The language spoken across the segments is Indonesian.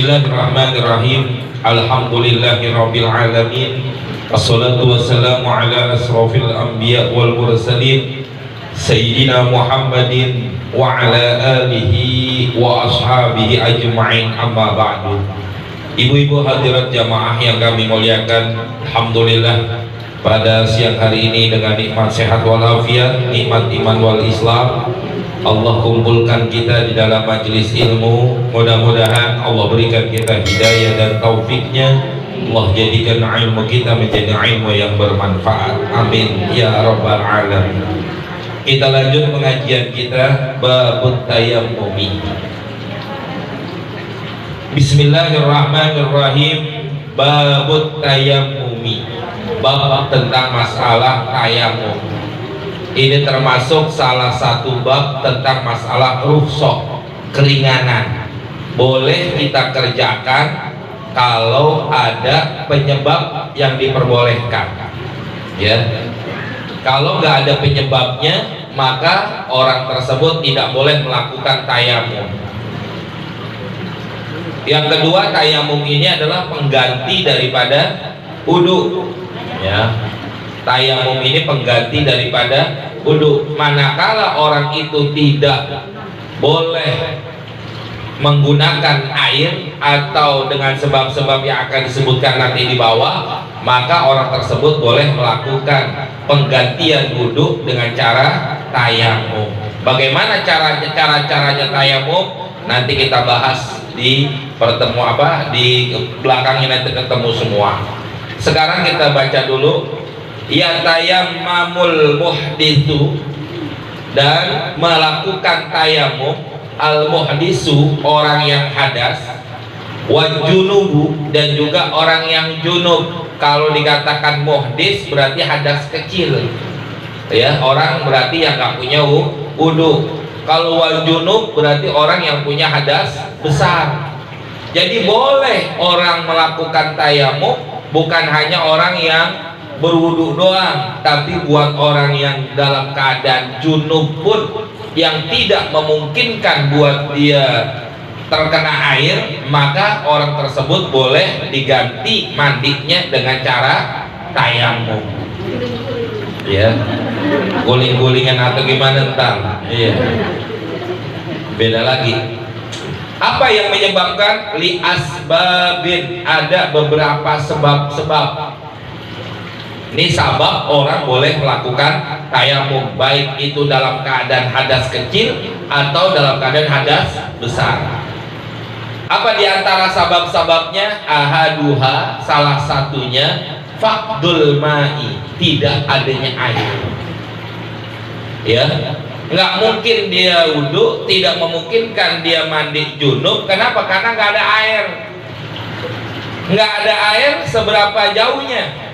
Bismillahirrahmanirrahim. Alhamdulillahirabbil alamin. Wassalatu wassalamu ala asrofil anbiya wal mursalin Sayyidina Muhammadin wa ala alihi wa ashabihi ajma'in, amma ba'du. Ibu-ibu hadirat jamaah yang kami muliakan, alhamdulillah pada siang hari ini dengan nikmat sehat walafiat, nikmat iman wal Islam, Allah kumpulkan kita di dalam majelis ilmu. Mudah-mudahan Allah berikan kita hidayah dan taufiknya. Allah jadikan ilmu kita menjadi ilmu yang bermanfaat. Amin ya rabbal alamin. Kita lanjut pengajian kita babut tayammumi. Bismillahirrahmanirrahim. Babut tayammumi, bab tentang masalah tayamum. Ini termasuk salah satu bab tentang masalah rukhsah, keringanan. Boleh kita kerjakan kalau ada penyebab yang diperbolehkan. Ya, kalau nggak ada penyebabnya, maka orang tersebut tidak boleh melakukan tayamum. Yang kedua, tayamum ini adalah pengganti daripada wudu. Ya, tayamum ini pengganti daripada wudu. Manakala orang itu tidak boleh menggunakan air atau dengan sebab-sebab yang akan disebutkan nanti di bawah, maka orang tersebut boleh melakukan penggantian wudu dengan cara tayamum. Bagaimana caranya tayamum? Nanti kita bahas di pertemuan di belakangnya, nanti ketemu semua. Sekarang kita baca dulu. Ya tayammamul muhditsu, dan melakukan tayamum al muhdisu, orang yang hadas, wa junubu, dan juga orang yang junub. Kalau dikatakan muhdis berarti hadas kecil, ya, orang berarti yang nggak punya wudu. Kalau wal junub berarti orang yang punya hadas besar. Jadi boleh orang melakukan tayamum, bukan hanya orang yang berwudu doang, tapi buat orang yang dalam keadaan junub pun, yang tidak memungkinkan buat dia terkena air, maka orang tersebut boleh diganti mandinya dengan cara tayamum. Ya, guling-gulingan atau gimana ntar? Iya, beda lagi. Apa yang menyebabkan? Li asbabin, ada beberapa sebab-sebab. Ini sabab orang boleh melakukan tayamum, baik itu dalam keadaan hadas kecil atau dalam keadaan hadas besar. Apa diantara sabab-sababnya? Ahaduha, salah satunya faqdul ma'i, tidak adanya air. Ya, nggak mungkin dia wudu, tidak memungkinkan dia mandi junub. Kenapa? Karena nggak ada air. Nggak ada air, seberapa jauhnya?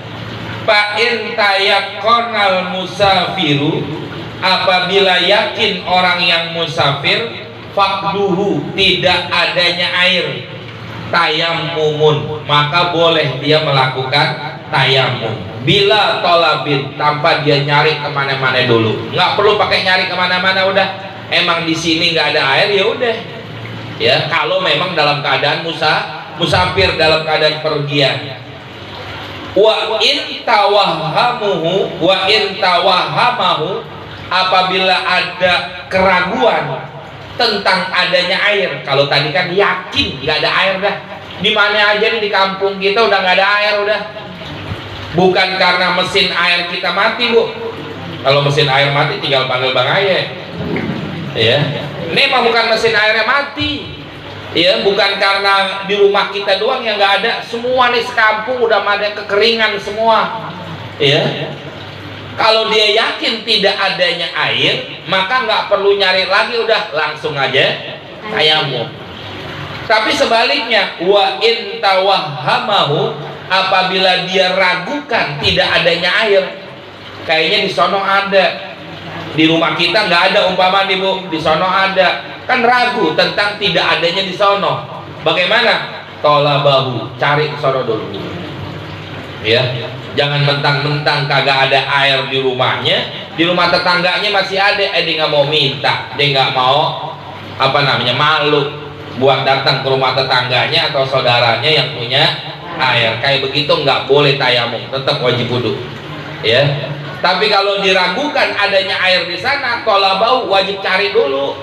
Fa'in tayakkonal musafiru, apabila yakin orang yang musafir, fakduhu, tidak adanya air, tayamumun, maka boleh dia melakukan tayamum. Bila tolabin, tanpa dia nyari kemana-mana dulu, nggak perlu pakai nyari kemana-mana, udah emang di sini nggak ada air, ya udah. Ya, kalau memang dalam keadaan musafir, dalam keadaan pergian. Wa in tawahhamuhu, wa in tawahhamahu, apabila ada keraguan tentang adanya air. Kalau tadi kan yakin nggak ada air dah, di mana aja nih di kampung kita udah nggak ada air udah. Bukan karena mesin air kita mati, Bu. Kalau mesin air mati tinggal panggil Bang Aye. Ya, ini mah bukan mesin airnya mati. Ya, bukan karena di rumah kita doang yang nggak ada, semua nih sekampung udah ada kekeringan semua. Ya, kalau dia yakin tidak adanya air, maka nggak perlu nyari lagi, udah langsung aja tayamum. Tapi sebaliknya, wa in tawahhamahu, apabila dia ragukan tidak adanya air, kayaknya di sono ada, di rumah kita nggak ada, umpama nih Bu, di sono ada, kan ragu tentang tidak adanya di sono. Bagaimana? Tolabahu, cari ke sono dulu. Ya, jangan mentang-mentang kagak ada air di rumahnya, di rumah tetangganya masih ada, dia nggak mau minta, dia nggak mau malu. buat datang ke rumah tetangganya atau saudaranya yang punya air. Kayak begitu nggak boleh tayamum, tetap wajib wudu. Ya. Tapi kalau diragukan adanya air di sana, tolabau wajib cari dulu.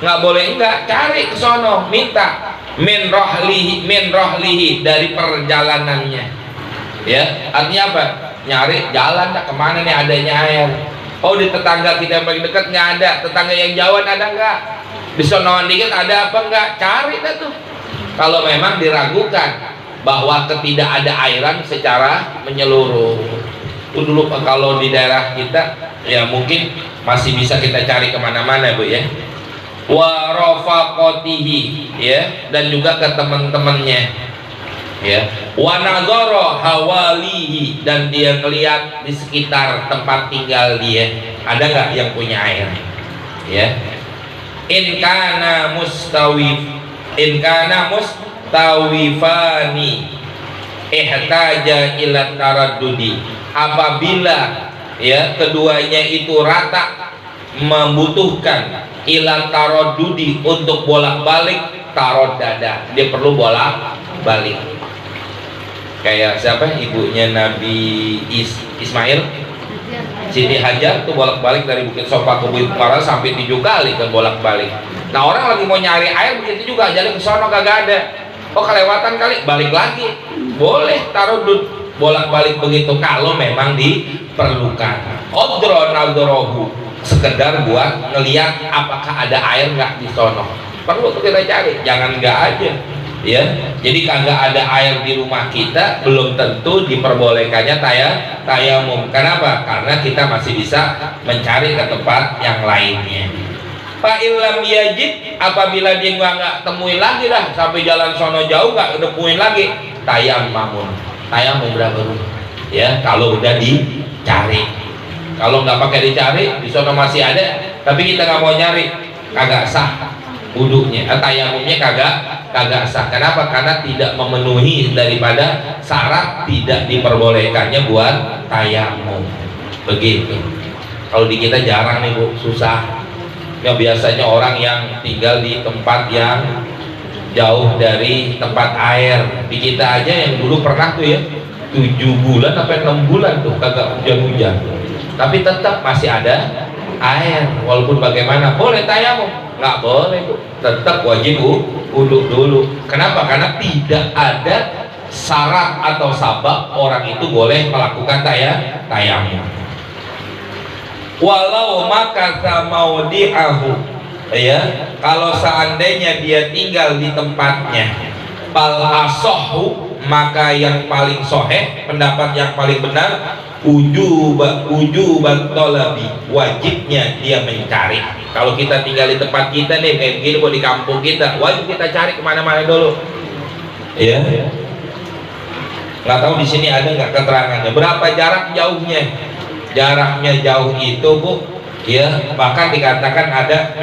Nggak boleh enggak, cari ke sono, minta min rohlihi dari perjalanannya. Ya, artinya apa? Nyari jalan dah kemana nih adanya air. Oh, di tetangga kita yang paling dekat nggak ada, tetangga yang jauh ada nggak? Di sonoan dikit ada apa enggak? Cari dah tuh. Kalau memang diragukan bahwa ketidakada airan secara menyeluruh. Itu dulu kalau di daerah kita ya mungkin masih bisa kita cari kemana-mana Bu ya. Wa rafaqatihi ya, dan juga ke teman-temannya ya. Wa nazara hawalihi, dan dia melihat di sekitar tempat tinggal dia ada nggak yang punya air ya. In kana mustawifani ihtaja ila taraddudi, apabila ya keduanya itu rata membutuhkan ila taraddudi untuk bolak-balik, taroddada, dia perlu bolak-balik. Kayak siapa ibunya Nabi Ismail, Siti Hajar tuh bolak-balik dari Bukit Sofa ke Bukit Para sampai 7 kali kan bolak-balik. Nah orang lagi mau nyari air begitu juga, jalan ke sono kagak ada. Oh kelewatan kali, balik lagi. Boleh taruddud, bolak-balik begitu kalau memang diperlukan. Odronaldorohu, sekedar buat ngelihat apakah ada air nggak di sono. Perlu tuh kita cari, jangan nggak aja. Ya, jadi kagak ada air di rumah kita belum tentu diperbolehkannya tayamum. Kenapa? Karena kita masih bisa mencari ke tempat yang lainnya. Fa illam yajid, apabila dia nggak temuin lagi dah sampai jalan sono jauh nggak temuin lagi, tayamum berapa rumah? Ya, kalau udah dicari. Kalau nggak pakai dicari, di sono masih ada, tapi kita nggak mau nyari, kagak sah wudunya, tayamumnya kagak sah. Kenapa? Karena tidak memenuhi daripada syarat tidak diperbolehkannya buat tayamum. Begitu. Kalau di kita jarang nih Bu, susah. Ya biasanya orang yang tinggal di tempat yang jauh dari tempat air. Di kita aja yang dulu pernah tuh ya 7 bulan sampai 6 bulan tuh kagak hujan-hujan. Tapi tetap masih ada air. Walaupun bagaimana, boleh tayamum? Nggak boleh Bu, tetap wajib wudu dulu. Kenapa? Karena tidak ada syarat atau sabab orang itu boleh melakukan tayamum. Walau makatha maudi'ahu, ya, kalau seandainya dia tinggal di tempatnya, fal asohu, maka yang paling soheh, pendapat yang paling benar, ujubat tolabi, wajibnya dia mencari. Kalau kita tinggal di tempat kita nih kayak begini, di kampung kita, wajib kita cari kemana-mana dulu. Ya, nggak tahu di sini ada nggak keterangannya berapa jarak jauhnya. Jaraknya jauh itu Bu, ya, bahkan dikatakan ada.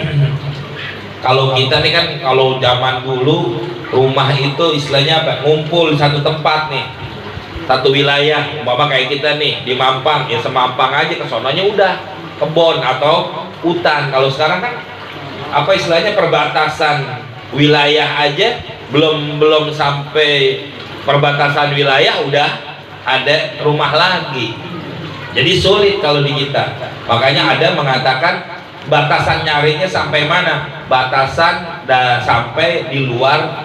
Kalau kita nih kan, kalau zaman dulu rumah itu istilahnya apa? Ngumpul di satu tempat nih, satu wilayah. Umpama kayak kita nih di Mampang, ya semampang aja, ke sononya udah kebon atau hutan. Kalau sekarang kan apa istilahnya, perbatasan wilayah aja belum sampai perbatasan wilayah udah ada rumah lagi. Jadi sulit kalau di kita. Makanya ada mengatakan batasan nyarinya sampai mana? Batasan sampai di luar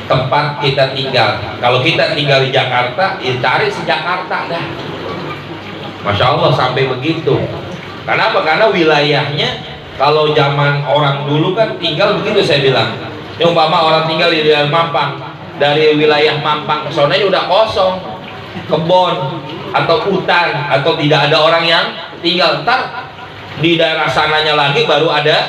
tempat kita tinggal. Kalau kita tinggal di Jakarta, ya cari se Jakarta dah. Masya Allah sampai begitu. Kenapa? Karena wilayahnya, kalau zaman orang dulu kan tinggal begitu, saya bilang. Ya umpama orang tinggal di daerah Mampang, dari wilayah Mampang ke sonanya udah kosong, kebon atau hutan, atau tidak ada orang yang tinggal. Ntar di daerah sananya lagi baru ada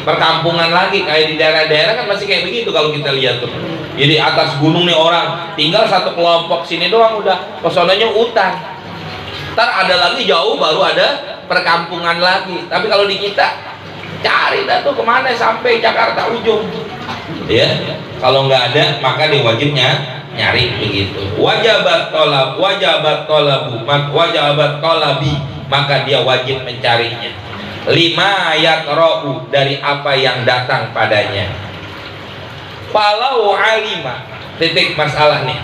perkampungan lagi. Kayak di daerah-daerah kan masih kayak begitu kalau kita lihat tuh. Jadi atas gunung nih orang tinggal satu kelompok, sini doang udah kesonanya hutan. Ntar ada lagi jauh baru ada perkampungan lagi. Tapi kalau di kita cari dah tuh kemana sampai Jakarta ujung. Ya, kalau nggak ada maka dia wajibnya nyari begitu. Wajabat tolabi, maka dia wajib mencarinya. Lima yakra'u, dari apa yang datang padanya. Falau alima, titik masalah nih.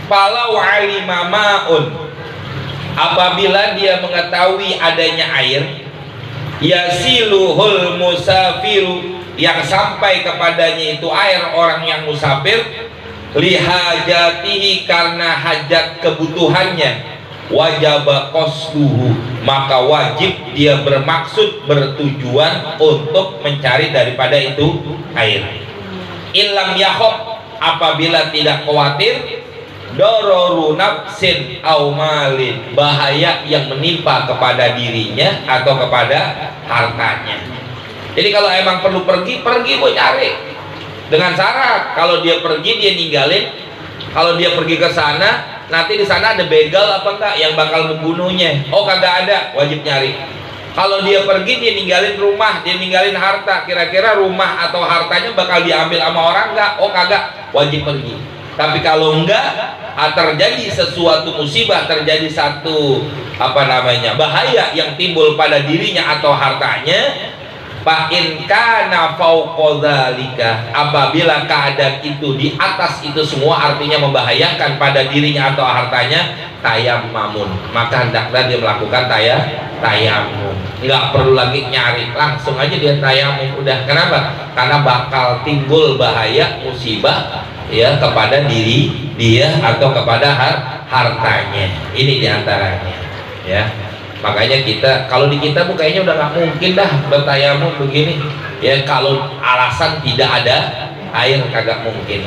Falau alima ma'un, apabila dia mengetahui adanya air, yasiluhul musafiru, yang sampai kepadanya itu air orang yang musafir, lihajatihi, karena hajat kebutuhannya, wajaba qasduhu, maka wajib dia bermaksud, bertujuan untuk mencari daripada itu air. Ilam yakhaf, apabila tidak khawatir, dororu nafsin au malin, bahaya yang menimpa kepada dirinya atau kepada hartanya. Jadi kalau emang perlu pergi mau cari dengan syarat, kalau dia pergi dia ninggalin, kalau dia pergi ke sana nanti di sana ada begal apa enggak yang bakal membunuhnya, oh kagak ada, wajib nyari. Kalau dia pergi dia ninggalin rumah, dia ninggalin harta, kira-kira rumah atau hartanya bakal diambil sama orang enggak, oh kagak, wajib pergi. Tapi kalau enggak, terjadi sesuatu musibah, terjadi satu bahaya yang timbul pada dirinya atau hartanya, fa in kana fauqa dzalika, apabila keadaan itu di atas itu semua, artinya membahayakan pada dirinya atau hartanya, tayammamun, maka hendaklah dia melakukan tayamum. Nggak perlu lagi nyari, langsung aja dia tayamum udah. Kenapa? Karena bakal timbul bahaya musibah ya kepada diri dia atau kepada hartanya. Ini diantaranya ya. Makanya kita, kalau di kita kayaknya udah nggak mungkin dah bertayamum begini ya, kalau alasan tidak ada air kagak mungkin.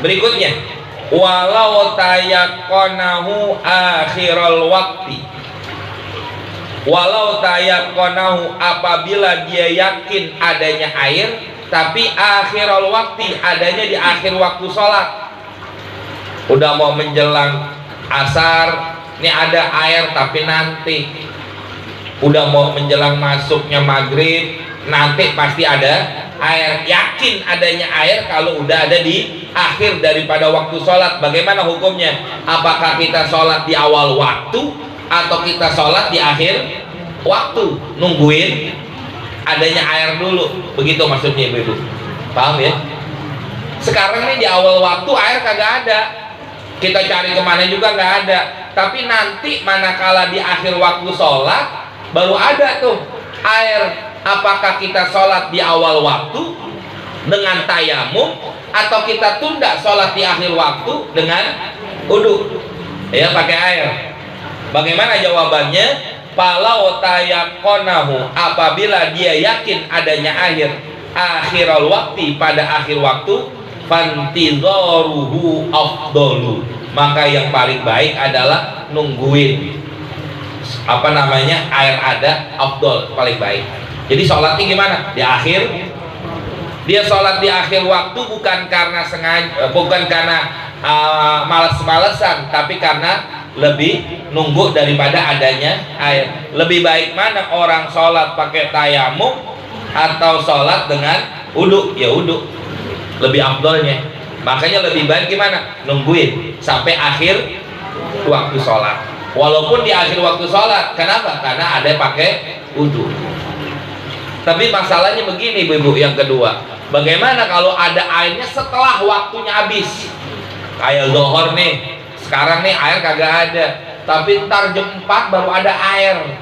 Berikutnya, walau tayakonahu akhiral waktu, walau tayakonahu, apabila dia yakin adanya air tapi akhiral waktu, adanya di akhir waktu sholat, udah mau menjelang asar, ini ada air tapi nanti, udah mau menjelang masuknya maghrib, nanti pasti ada air, yakin adanya air kalau udah ada di akhir daripada waktu sholat. Bagaimana hukumnya? Apakah kita sholat di awal waktu atau kita sholat di akhir waktu? Nungguin adanya air dulu, begitu maksudnya ibu-ibu, paham ya? Sekarang nih di awal waktu air kagak ada, kita cari kemana juga nggak ada, tapi nanti manakala di akhir waktu sholat baru ada tuh air. Apakah kita sholat di awal waktu dengan tayamum atau kita tunda sholat di akhir waktu dengan wudu ya pakai air? Bagaimana jawabannya? Falau tayakonahu, apabila dia yakin adanya air akhiral waktu, pada akhir waktu, fantidharuhu afdalu, maka yang paling baik adalah nungguin air ada, afdal, paling baik. Jadi sholatnya gimana? Di akhir. Dia sholat di akhir waktu bukan karena sengaja, bukan karena malas-malesan, tapi karena lebih nunggu daripada adanya air. Lebih baik mana orang sholat pakai tayamum atau sholat dengan wudu? Ya wudu, lebih afdolnya. Makanya lebih baik gimana? Nungguin sampai akhir waktu sholat, walaupun di akhir waktu sholat. Kenapa? Karena ada pakai wudu. Tapi masalahnya begini ibu-ibu, yang kedua, bagaimana kalau ada airnya setelah waktunya habis? Kayak zuhur nih, sekarang nih air kagak ada, tapi ntar jam 4 baru ada air.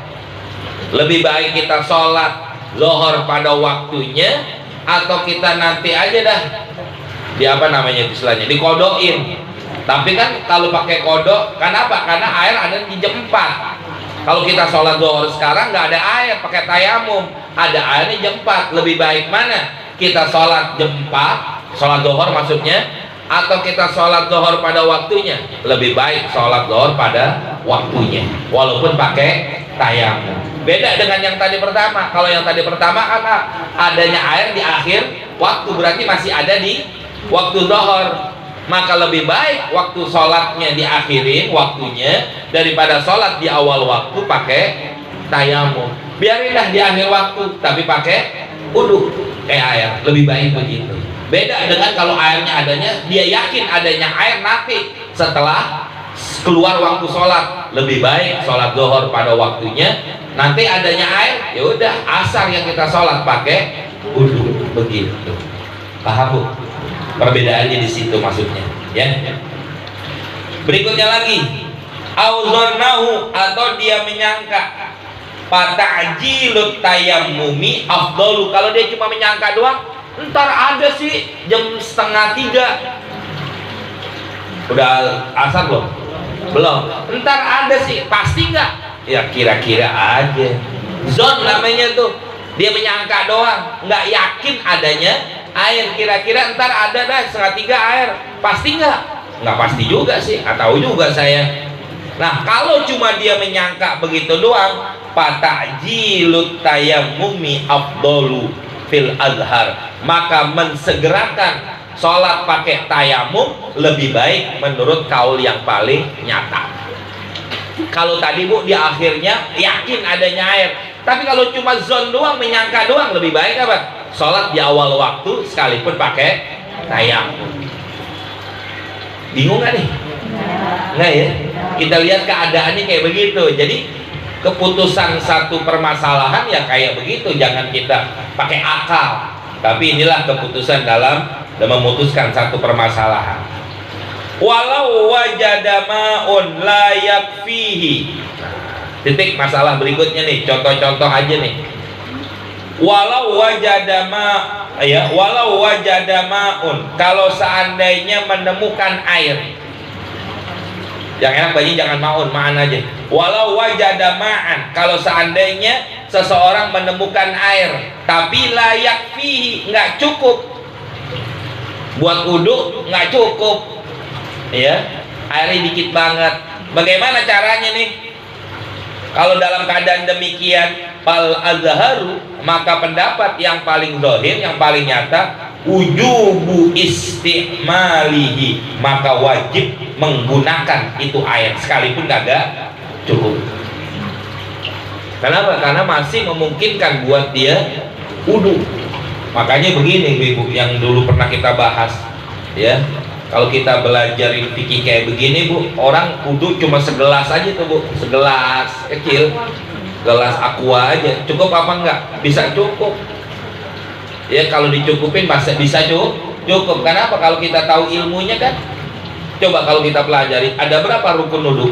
Lebih baik kita sholat zuhur pada waktunya, atau kita nanti aja dah di istilahnya dikodoin. Tapi kan kalau pakai kodok, kenapa? Karena air ada di jam 4. Kalau kita sholat zuhur sekarang nggak ada air, pakai tayamum, ada airnya jam 4. Lebih baik mana? Kita sholat jam 4, sholat zuhur maksudnya, atau kita sholat zuhur pada waktunya? Lebih baik sholat zuhur pada waktunya, walaupun pakai tayamum. Beda dengan yang tadi pertama. Kalau yang tadi pertama kan adanya air di akhir waktu, berarti masih ada di waktu zuhur. Maka lebih baik waktu sholatnya diakhirin waktunya daripada sholat di awal waktu pakai tayamum. Biarinlah di akhir waktu tapi pakai wudu air, lebih baik begitu. Beda dengan kalau airnya adanya, dia yakin adanya air nanti setelah keluar waktu sholat. Lebih baik sholat zuhur pada waktunya, nanti adanya air, ya udah asar yang kita sholat pakai wudu, begitu. Paham Bu? Perbedaannya di situ maksudnya, ya. Berikutnya lagi, auzarnahu, atau dia menyangka, fata'jilut tayammumi afdalu. Kalau dia cuma menyangka doang, ntar ada sih jam 2:30. Udah asar belum? Belum. Ntar ada sih, pasti nggak? Ya kira-kira aja. Zon namanya tuh. Dia menyangka doang, nggak yakin adanya air. Kira-kira ntar ada dah 2:30 air, pasti nggak? Nggak pasti juga sih, nggak tahu juga saya. Nah kalau cuma dia menyangka begitu doang, fata'jilut tayammumi afdalu fil azhar, maka mensegerakan sholat pakai tayamum lebih baik menurut kaul yang paling nyata. Kalau tadi Bu di akhirnya yakin adanya air, tapi kalau cuma zon doang, menyangka doang, lebih baik apa? Sholat di awal waktu sekalipun pakai tayamum. Bingung nggak nih? Nggak ya? Kita lihat keadaannya kayak begitu. Jadi keputusan satu permasalahan ya kayak begitu, jangan kita pakai akal. Tapi inilah keputusan dalam memutuskan satu permasalahan. Walau wajada ma'un la yakfihi. Titik masalah berikutnya nih, contoh-contoh aja nih. Walau wajada ma'un, kalau seandainya menemukan air. Yang enak bayi jangan ma'un, ma'an aja. Walau wajada ma'an, kalau seandainya seseorang menemukan air, tapi la yakfihi, nggak cukup buat wudu, nggak cukup. Ya, airnya dikit banget. Bagaimana caranya nih? Kalau dalam keadaan demikian, fal azharu, maka pendapat yang paling zahir, yang paling nyata, wujubu istimalihi, maka wajib menggunakan itu air sekalipun kagak cukup. Kenapa? Karena masih memungkinkan buat dia wudu. Makanya begini Ibu, yang dulu pernah kita bahas, ya. Kalau kita belajar fikih kayak begini Bu, orang wudu cuma segelas aja tuh Bu, segelas kecil, gelas aqua aja, cukup apa enggak? Bisa cukup. Ya kalau dicukupin pasti bisa cukup. Kenapa? Kalau kita tahu ilmunya kan. Coba kalau kita pelajari, ada berapa rukun wudu?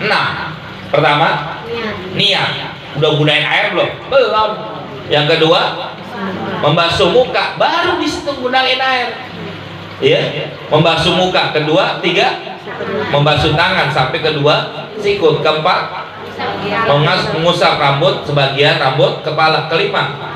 6. Pertama, niat. Udah gunain air belum? Belum. Yang kedua, membasuh muka, baru di situ gunain air. Ya, membasuh muka. Kedua, 3, membasuh tangan sampai kedua sikut. Keempat, mengusap rambut, sebagian rambut kepala. Kelima,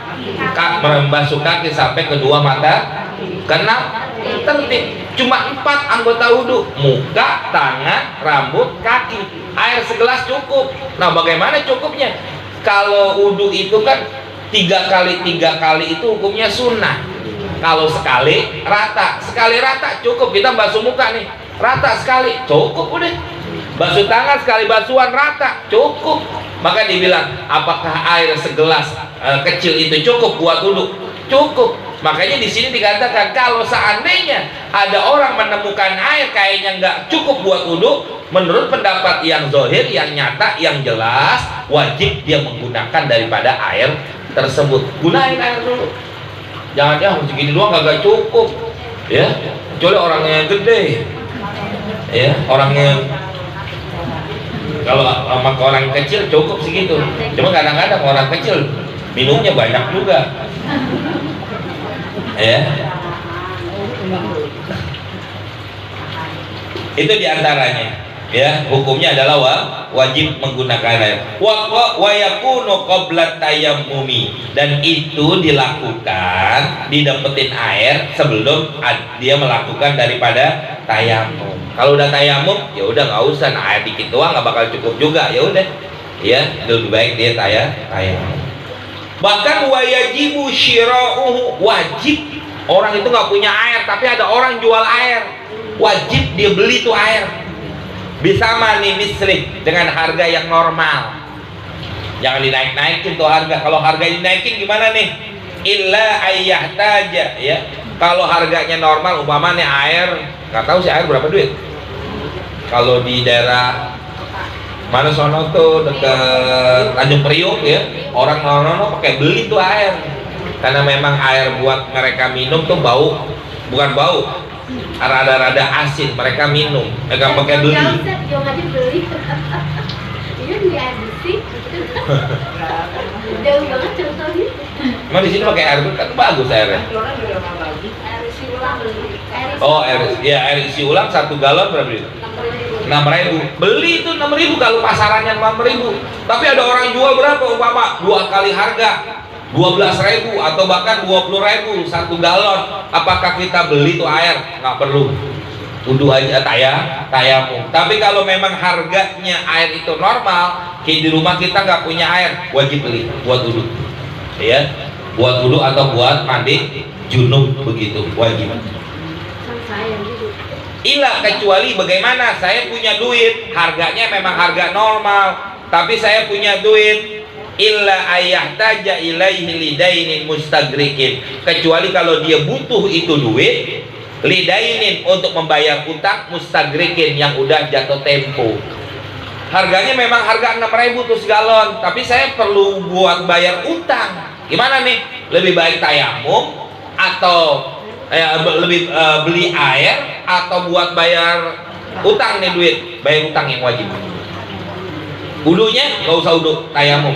membasuh kaki sampai kedua mata. Keenam, tertib. Cuma 4 anggota wudhu: muka, tangan, rambut, kaki. Air segelas cukup. Nah bagaimana cukupnya? Kalau wudhu itu kan 3 kali 3 kali itu hukumnya sunnah. Kalau sekali rata, cukup. Kita basuh muka nih, rata sekali, cukup udah. Basuh tangan sekali basuhan rata, cukup. Maka dibilang, apakah air segelas kecil itu cukup buat wudhu? Cukup. Makanya di sini dikatakan kalau seandainya ada orang menemukan air kayaknya nggak cukup buat wudhu, menurut pendapat yang zahir, yang nyata, yang jelas, wajib dia menggunakan daripada air tersebut. Gunain air dulu. Jangan ya segini doang kagak cukup. Ya, kecuali orangnya gede. Ya, orangnya kalau sama orang kecil cukup segitu. Cuma kadang-kadang orang kecil minumnya banyak juga. Ya, itu diantaranya. Ya, hukumnya adalah wajib menggunakan air. Wa yakunu qabla tayammumi, dan itu dilakukan, didapetin air sebelum dia melakukan daripada tayamum. Kalau udah tayamum, ya udah nggak usah, nah, air dikit doang nggak bakal cukup juga, ya udah. Ya, lebih baik dia tayamum. Bahkan wajibu syira'uhu, wajib. Orang itu nggak punya air, tapi ada orang jual air, wajib dia beli tuh air. Bisa mani misrik, dengan harga yang normal. Jangan dinaik-naikin tuh harga. Kalau harga dinaikin gimana nih? Illa ayyahtaja, ya. Kalau harganya normal, umpamanya air, nggak tahu sih air berapa duit. Kalau di daerah mana sono tuh dekat Tanjung Priok ya, orang nono pakai beli tuh air. karena memang air buat mereka minum tuh bau, bukan bau, rada-rada asin. Mereka minum, mereka pakai beli. Jauh banget contohnya. Emang di sini pakai air kan bagus airnya. Oh, air isi ulang 1 galon berapa itu? 6.000. Beli itu 6.000 kalau pasarannya 6.000. Tapi ada orang jual berapa umpama 2 kali harga, 12.000 atau bahkan 20.000 1 galon. Apakah kita beli tuh air? Nggak perlu. Wudu aja tayamum. Tapi kalau memang harganya air itu normal, di rumah kita nggak punya air, wajib beli buat wudu. Ya, buat wudu atau buat mandi junub begitu, wajib. Ilah kecuali bagaimana saya punya duit, harganya memang harga normal, tapi saya punya duit, illa ayahtaja ilaihi lidainin mustagrikin, kecuali kalau dia butuh itu duit, lidainin untuk membayar utang, mustagrikin yang udah jatuh tempo. Harganya memang harga 6.000 tuh segalon, tapi saya perlu buat bayar utang. Gimana nih? Lebih baik tayamum atau beli air atau buat bayar utang nih duit, bayar utang yang wajib. Wudunya nggak usah wudu, tayamum.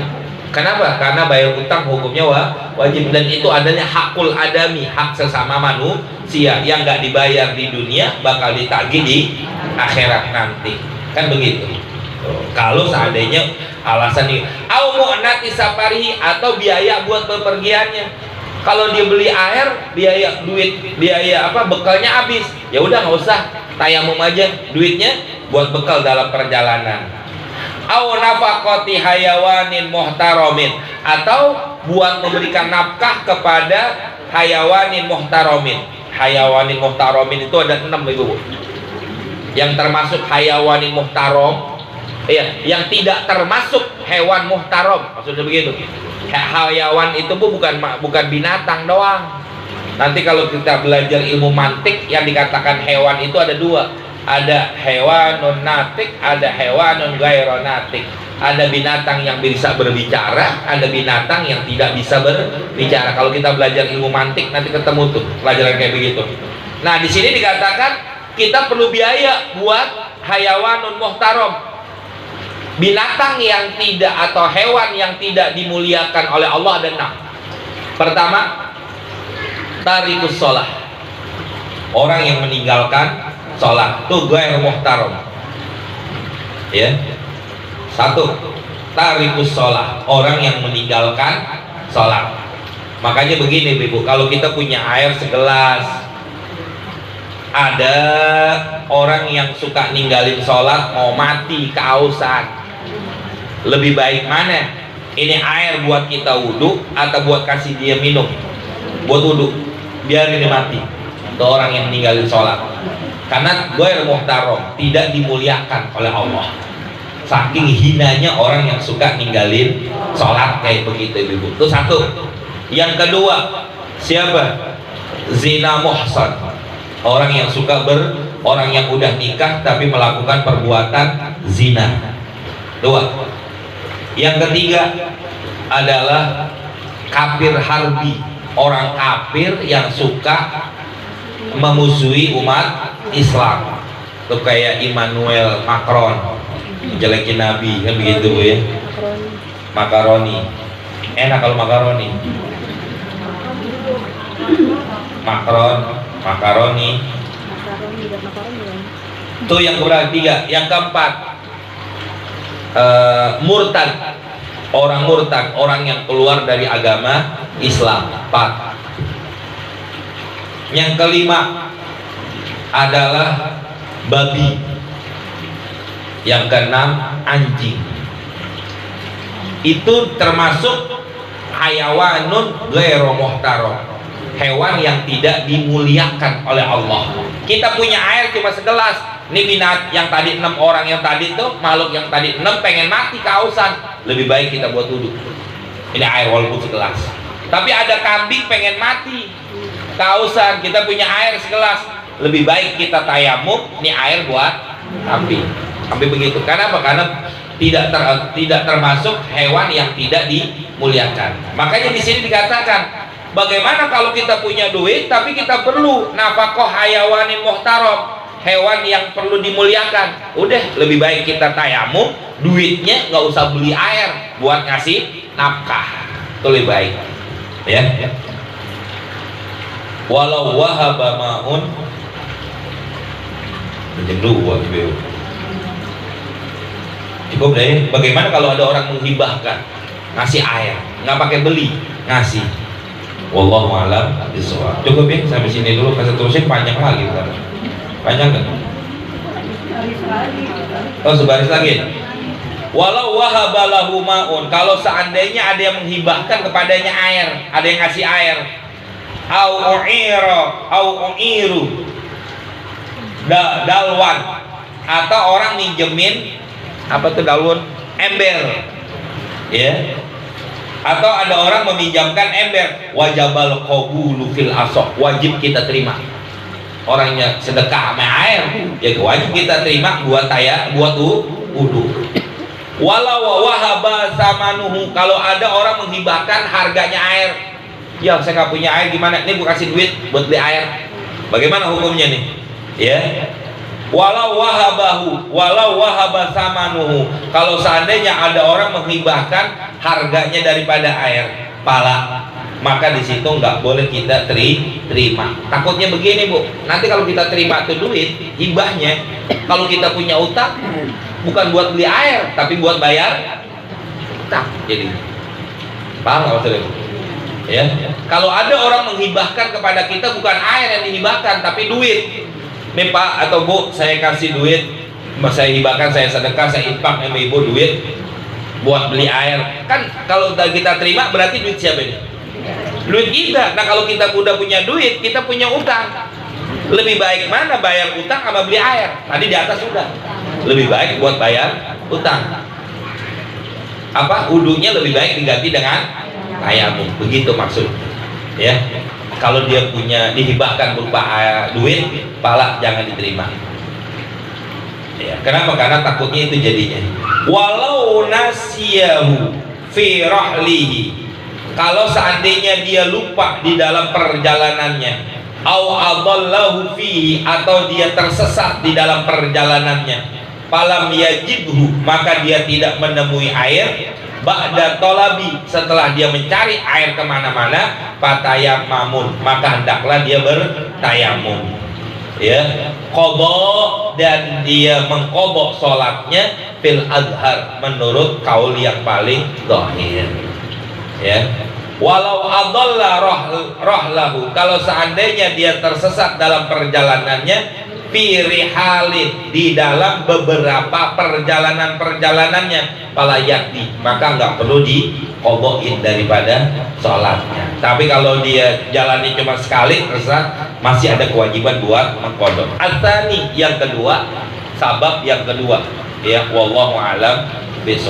Kenapa? Karena bayar utang hukumnya wajib, dan itu adanya hakul adami, hak sesama manusia yang nggak dibayar di dunia bakal ditagih di akhirat nanti, kan begitu. Kalau seandainya alasan ini au mu'nati safarihi, atau biaya buat bepergiannya. Kalau dia beli air, biaya duit, biaya bekalnya habis, ya udah nggak usah, tayamum aja, duitnya buat bekal dalam perjalanan. Au nafaqati hayawanin muhtaramin, atau buat memberikan nafkah kepada hayawanin muhtaramin. Hayawanin muhtaramin itu ada 6 Ibu. Yang termasuk hayawanin muhtaram, yang tidak termasuk hewan muhtaram, maksudnya begitu. Hayawan itu bukan binatang doang. Nanti kalau kita belajar ilmu mantik, yang dikatakan hewan itu ada 2. Ada hewanun natik, ada hewanun ghairu natik. Ada binatang yang bisa berbicara, ada binatang yang tidak bisa berbicara. Kalau kita belajar ilmu mantik nanti ketemu tuh pelajaran kayak begitu. Nah, di sini dikatakan kita perlu biaya buat hayawanun muhtaram, binatang yang tidak atau hewan yang tidak dimuliakan oleh Allah ada 6. Pertama, tarikus sholah, orang yang meninggalkan sholat, itu ghairu muhtaram. Ya, 1, tarikus sholah, orang yang meninggalkan sholat. Makanya begini Ibu, kalau kita punya air segelas, ada orang yang suka ninggalin sholat, mau mati kehausan, lebih baik mana? Ini air buat kita wudhu atau buat kasih dia minum? Buat wudhu, biar ini mati. Itu orang yang meninggalin sholat, karena ghairu muhtaram, tidak dimuliakan oleh Allah. Saking hinanya orang yang suka ninggalin sholat kayak begitu Ibu. Itu 1. Yang kedua, siapa? Zina muhsan, orang yang suka orang yang udah nikah tapi melakukan perbuatan zina. 2. Yang ketiga adalah kafir harbi, orang kafir yang suka memusuhi umat Islam. Itu kayak Emmanuel Macron, jelekin Nabi, kan begitu Bu ya. Makaroni, enak kalau makaroni. Makaroni. Itu yang ketiga. Yang keempat, murtad, orang murtad, orang yang keluar dari agama Islam. 4. Yang kelima adalah babi. Yang keenam, anjing. Itu termasuk hayawanun ghairu muhtaram, hewan yang tidak dimuliakan oleh Allah. Kita punya air cuma segelas. Ini binat yang tadi 6 orang yang tadi itu, makhluk yang tadi 6 pengen mati kehausan, lebih baik kita buat wudhu. Ini air walaupun segelas. Tapi ada kambing pengen mati kehausan, kita punya air segelas, lebih baik kita tayamum, ini air buat kambing. Kambing begitu. Kenapa? Karena tidak termasuk hewan yang tidak dimuliakan. Makanya di sini dikatakan, bagaimana kalau kita punya duit tapi kita perlu nafkah hayawanin muhtaram, hewan yang perlu dimuliakan. Udah, lebih baik kita tayamum, duitnya nggak usah beli air buat ngasih nafkah, itu lebih baik ya. Walau wahaba ma'un jam 2 cukup deh. Bagaimana kalau ada orang menghibahkan, ngasih air, nggak pakai beli, ngasih. Wallahu a'lam bishawab. Cukup ya, sampai sini dulu. Kasih terusnya panjang lagi kan? Panjang kan? Oh, sebaris lagi. Walau wahaba lahu ma'un, kalau seandainya ada yang menghibahkan kepadanya air, ada yang ngasih air, au u'iru dalwan, atau orang minjemin apa tuh dalwan, ember ya, atau ada orang meminjamkan ember, wajabal qabulu fil asok, wajib kita terima. Orangnya sedekah sama air ya wajib kita terima buat wudu. Walau wahaba samanuhu, kalau ada orang menghibahkan harganya air, ya saya nggak punya air, gimana nih, gua kasih duit buat beli air, bagaimana hukumnya nih ya. Walau wahaba samanuhu, kalau seandainya ada orang menghibahkan harganya daripada air pala, maka di situ nggak boleh kita terima. Takutnya begini Bu, nanti kalau kita terima tuh duit hibahnya, kalau kita punya utang bukan buat beli air tapi buat bayar utang, jadi paham nggak maksudnya ya. Kalau ada orang menghibahkan kepada kita bukan air yang dihibahkan tapi duit, nih Pak atau Bu, saya kasih duit, saya hibahkan, saya sedekah, saya infak sama Ibu duit buat beli air, kan kalau kita terima berarti duit siapa ini? Duit kita. Nah kalau kita udah punya duit, kita punya utang, lebih baik mana bayar utang sama beli air? Tadi di atas sudah, lebih baik buat bayar utang. Apa wudunya lebih baik diganti dengan tayamum, begitu maksud ya. Kalau dia punya dihibahkan berupa duit, pala jangan diterima ya. Kenapa? Karena takutnya itu jadinya. Walau nasiyahu fi rahlihi, kalau seandainya dia lupa di dalam perjalanannya, au adallahu fihi, atau dia tersesat di dalam perjalanannya, falam yajidhu, maka dia tidak menemui air, ba'da tolabi, setelah dia mencari air kemana-mana, fatayammamun, maka hendaklah dia bertayamum ya, qadha, dan dia mengqadha sholatnya fil azhar, menurut kaul yang paling zahir ya. Walau adalla rahlahu, kalau seandainya dia tersesat dalam perjalanannya, fi rihalin, di dalam beberapa perjalanannya, fala yakdi, maka nggak perlu diqadhain daripada sholatnya. Tapi kalau dia jalannya cuma sekali tersesat, masih ada kewajiban buat mengqadha. Atsani, yang kedua, sabab yang kedua ya, wallahu alam bishawab.